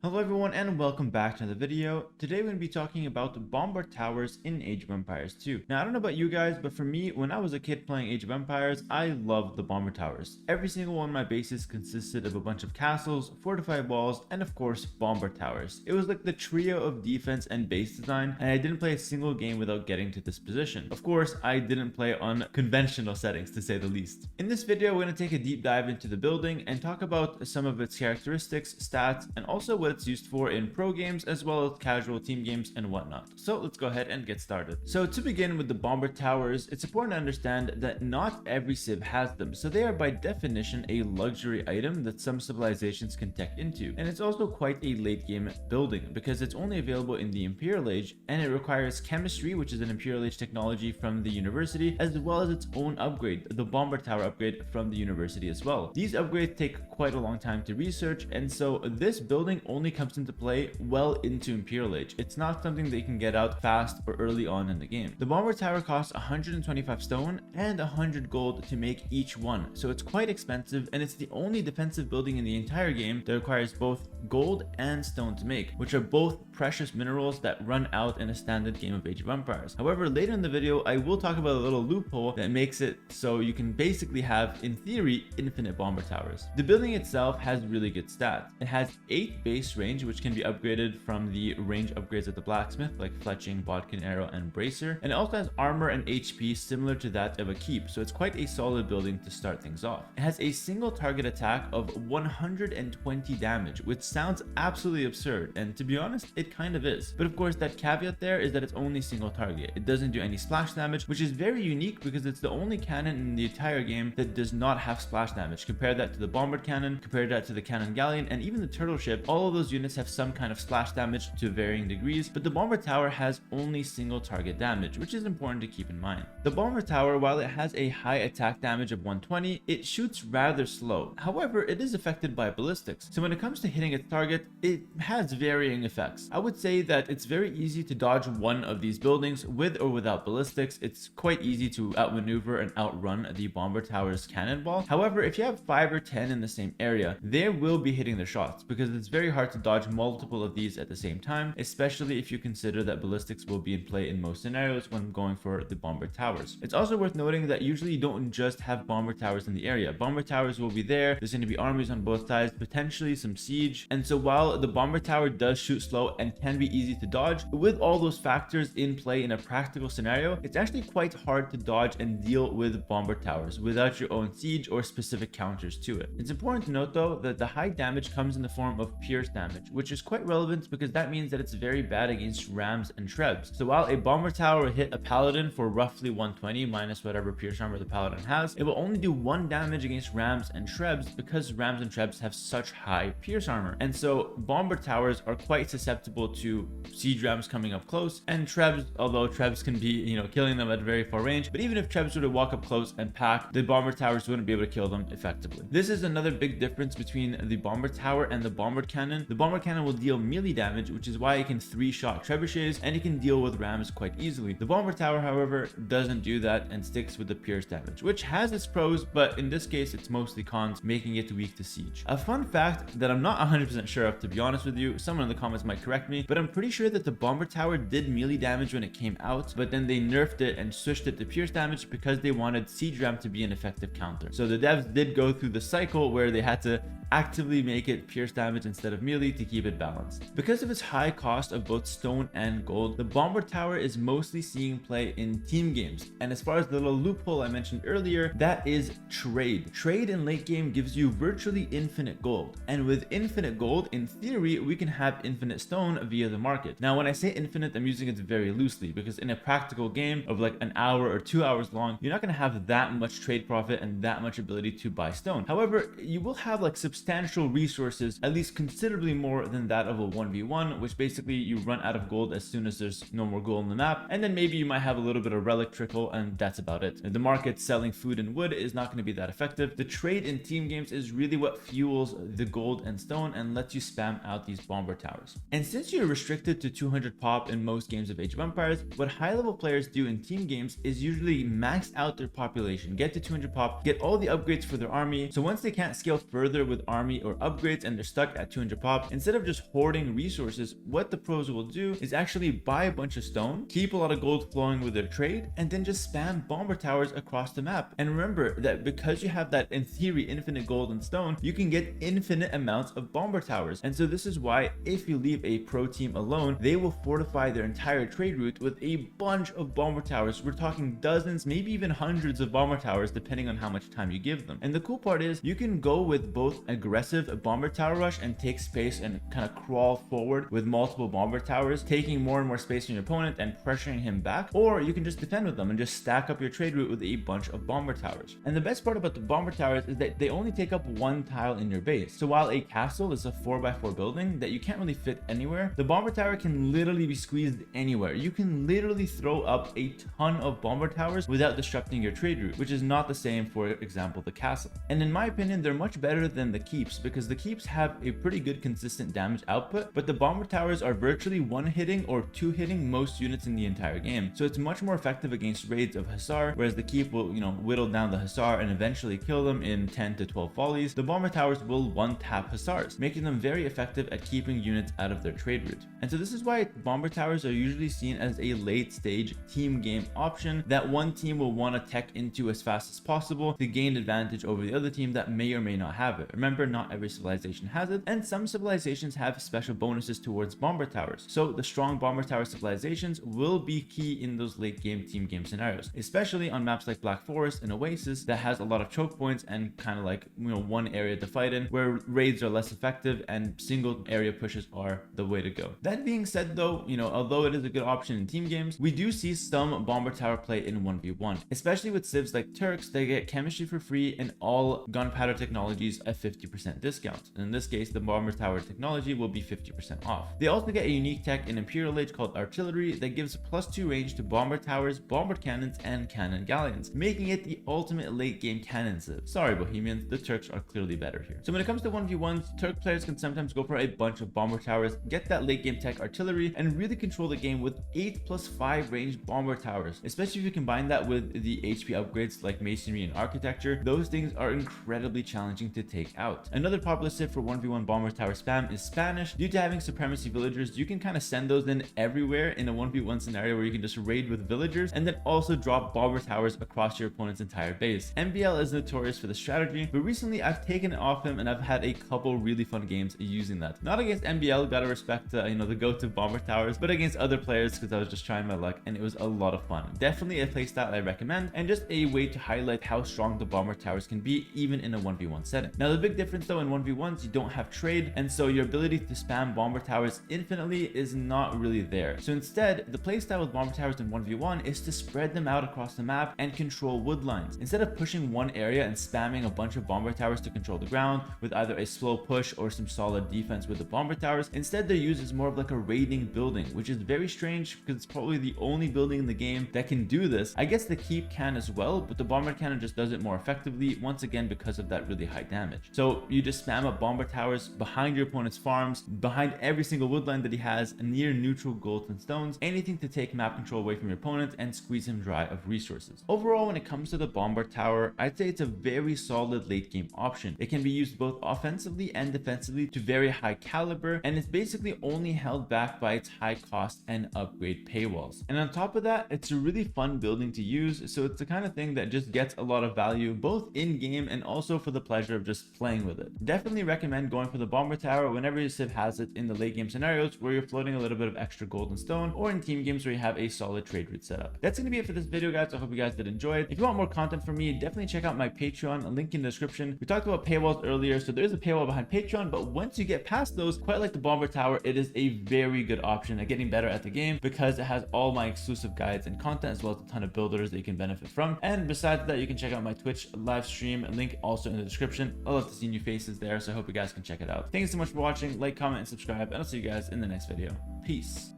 Hello everyone and welcome back to the video. Today we're going to be talking about the Bombard Towers in Age of Empires 2. Now I don't know about you guys, but for me, when I was a kid playing Age of Empires, I loved the Bombard Towers. Every single one of my bases consisted of a bunch of castles, fortified walls, and of course Bombard Towers. It was like the trio of defense and base design, and I didn't play a single game without getting to this position. Of course, I didn't play on conventional settings to say the least. In this video, we're going to take a deep dive into the building and talk about some of its characteristics, stats, and also what it's used for in pro games as well as casual team games and whatnot. So let's go ahead and get started. So to begin with the Bombard Towers, it's important to understand that not every civ has them, so they are by definition a luxury item that some civilizations can tech into, and it's also quite a late game building because it's only available in the Imperial Age and it requires chemistry, which is an Imperial Age technology from the university, as well as its own upgrade, the Bombard Tower upgrade from the university as well. These upgrades take quite a long time to research, and so this building only comes into play well into Imperial Age. It's not something that you can get out fast or early on in the game. The Bombard Tower costs 125 stone and 100 gold to make each one, so it's quite expensive, and it's the only defensive building in the entire game that requires both gold and stone to make, which are both precious minerals that run out in a standard game of Age of Empires. However, later in the video I will talk about a little loophole that makes it so you can basically have, in theory, infinite Bombard Towers. The building itself has really good stats. It has 8 base range, which can be upgraded from the range upgrades of the blacksmith like fletching, bodkin arrow, and bracer, and it also has armor and HP similar to that of a keep, so it's quite a solid building to start things off. It has a single target attack of 120 damage, which sounds absolutely absurd, and to be honest, it kind of is. But of course, that caveat there is that it's only single target. It doesn't do any splash damage, which is very unique because it's the only cannon in the entire game that does not have splash damage. Compare that to the Bombard cannon, compare that to the cannon galleon, and even the turtle ship. All of those units have some kind of splash damage to varying degrees, but the Bombard Tower has only single target damage, which is important to keep in mind. The Bombard Tower, while it has a high attack damage of 120, it shoots rather slow. However, it is affected by ballistics, so when it comes to hitting its target, it has varying effects. I would say that it's very easy to dodge one of these buildings with or without ballistics. It's quite easy to outmaneuver and outrun the Bombard Tower's cannonball. However, if you have 5 or 10 in the same area, they will be hitting the shots because it's very hard to dodge multiple of these at the same time, especially if you consider that ballistics will be in play in most scenarios when going for the Bombard Towers. It's also worth noting that usually you don't just have Bombard Towers in the area. Bombard Towers will be there. There's going to be armies on both sides, potentially some siege, and so while the Bombard Tower does shoot slow and can be easy to dodge, with all those factors in play in a practical scenario, it's actually quite hard to dodge and deal with Bombard Towers without your own siege or specific counters to it. It's important to note though that the high damage comes in the form of pierce damage, which is quite relevant because that means that it's very bad against rams and trebs. So while a Bombard Tower will hit a paladin for roughly 120 minus whatever pierce armor the paladin has, it will only do 1 damage against rams and trebs because rams and trebs have such high pierce armor, and so Bombard Towers are quite susceptible to siege rams coming up close, and trebs, although trebs can be, killing them at a very far range, but even if trebs were to walk up close and pack, the Bombard Towers wouldn't be able to kill them effectively. This is another big difference between the Bombard Tower and the Bombard Cannon. The Bombard Cannon will deal melee damage, which is why it can 3-shot trebuchets, and it can deal with rams quite easily. The Bombard Tower, however, doesn't do that and sticks with the pierce damage, which has its pros, but in this case it's mostly cons, making it weak to siege. A fun fact that I'm not 100% sure of, to be honest with you, someone in the comments might correct me, but I'm pretty sure that the Bombard Tower did melee damage when it came out, but then they nerfed it and switched it to pierce damage because they wanted siege ram to be an effective counter. So the devs did go through the cycle where they had to actively make it pierce damage instead of melee to keep it balanced. Because of its high cost of both stone and gold, the Bombard Tower is mostly seeing play in team games, and as far as the little loophole I mentioned earlier, that is trade. Trade in late game gives you virtually infinite gold, and with infinite gold, in theory, we can have infinite stone via the market. Now when I say infinite, I'm using it very loosely because in a practical game of like an hour or 2 hours long, you're not going to have that much trade profit and that much ability to buy stone. However, you will have like substantial resources, at least considerably more than that of a 1v1, which basically you run out of gold as soon as there's no more gold on the map, and then maybe you might have a little bit of relic trickle, and that's about it. The market selling food and wood is not going to be that effective. The trade in team games is really what fuels the gold and stone and lets you spam out these Bombard Towers. And since you're restricted to 200 pop in most games of Age of Empires, what high level players do in team games is usually max out their population, get to 200 pop, get all the upgrades for their army, so once they can't scale further with army or upgrades and they're stuck at 200 pop, top, instead of just hoarding resources, what the pros will do is actually buy a bunch of stone, keep a lot of gold flowing with their trade, and then just spam bomber towers across the map. And remember that because you have that, in theory, infinite gold and stone, you can get infinite amounts of bomber towers. And so this is why if you leave a pro team alone, they will fortify their entire trade route with a bunch of bomber towers. We're talking dozens, maybe even hundreds of bomber towers, depending on how much time you give them. And the cool part is you can go with both aggressive bomber tower rush and take space and kind of crawl forward with multiple bomber towers, taking more and more space from your opponent and pressuring him back, or you can just defend with them and just stack up your trade route with a bunch of bomber towers. And the best part about the bomber towers is that they only take up one tile in your base. So while a castle is a 4x4 building that you can't really fit anywhere, the bomber tower can literally be squeezed anywhere. You can literally throw up a ton of bomber towers without disrupting your trade route, which is not the same, for example, the castle. And in my opinion, they're much better than the keeps, because the keeps have a pretty good consistent damage output, but the bomber towers are virtually one-hitting or two-hitting most units in the entire game. So it's much more effective against raids of Hussar, whereas the keep will, whittle down the Hussar and eventually kill them in 10 to 12 volleys. The bomber towers will one-tap Hussars, making them very effective at keeping units out of their trade route. And so this is why bomber towers are usually seen as a late-stage team game option that one team will want to tech into as fast as possible to gain advantage over the other team that may or may not have it. Remember, not every civilization has it, and some civilizations have special bonuses towards bomber towers. So the strong bomber tower civilizations will be key in those late game team game scenarios, especially on maps like Black Forest and Oasis that has a lot of choke points and kind of like, one area to fight in, where raids are less effective and single area pushes are the way to go. That being said though, although it is a good option in team games, we do see some bomber tower play in 1v1, especially with civs like Turks. They get chemistry for free and all gunpowder technologies at 50% discount. In this case, the bomber tower technology will be 50% off. They also get a unique tech in Imperial Age called Artillery that gives +2 range to bomber towers, bomber cannons, and cannon galleons, making it the ultimate late game cannon civ. Sorry Bohemians, the Turks are clearly better here. So when it comes to 1v1s, Turk players can sometimes go for a bunch of bomber towers, get that late game tech Artillery, and really control the game with 8+5 ranged bomber towers. Especially if you combine that with the HP upgrades like Masonry and Architecture, those things are incredibly challenging to take out. Another popular civ for 1v1 bomber tower spam is Spanish. Due to having supremacy villagers, you can kind of send those in everywhere in a 1v1 scenario where you can just raid with villagers and then also drop bomber towers across your opponent's entire base. MBL is notorious for the strategy, but recently I've taken it off him and I've had a couple really fun games using that. Not against MBL, gotta respect the go-to bomber towers, but against other players because I was just trying my luck and it was a lot of fun. Definitely a playstyle I recommend, and just a way to highlight how strong the bomber towers can be even in a 1v1 setting. Now the big difference though, in 1v1s you don't have trade, and so your ability to spam bomber towers infinitely is not really there. So instead, the playstyle with bomber towers in 1v1 is to spread them out across the map and control wood lines. Instead of pushing one area and spamming a bunch of bomber towers to control the ground with either a slow push or some solid defense with the bomber towers, instead they're used as more of like a raiding building, which is very strange because it's probably the only building in the game that can do this. I guess the keep can as well, but the bomber cannon just does it more effectively, once again because of that really high damage. So you just spam up bomber towers behind your opponent's farms, behind every single woodline that he has, near neutral gold and stones, anything to take map control away from your opponent and squeeze him dry of resources. Overall, when it comes to the bomber tower, I'd say it's a very solid late game option. It can be used both offensively and defensively to very high caliber, and it's basically only held back by its high cost and upgrade paywalls. And on top of that, it's a really fun building to use, so it's the kind of thing that just gets a lot of value both in game and also for the pleasure of just playing with it. Definitely recommend going for the bomber tower whenever your civ has it in the late game scenarios where you're floating a little bit of extra gold and stone, or in team games where you have a solid trade route setup. That's going to be it for this video, guys. I hope you guys did enjoy it. If you want more content from me, definitely check out my Patreon, a link in the description. We talked about paywalls earlier, so there is a paywall behind Patreon, but once you get past those, quite like the bomber tower, it is a very good option at getting better at the game because it has all my exclusive guides and content, as well as a ton of builders that you can benefit from. And besides that, you can check out my Twitch live stream, link also in the description. I love to see new faces there, so I hope you guys can check it out. Thanks so much for watching. Like, comment, and subscribe, and I'll see you guys in the next video. Peace.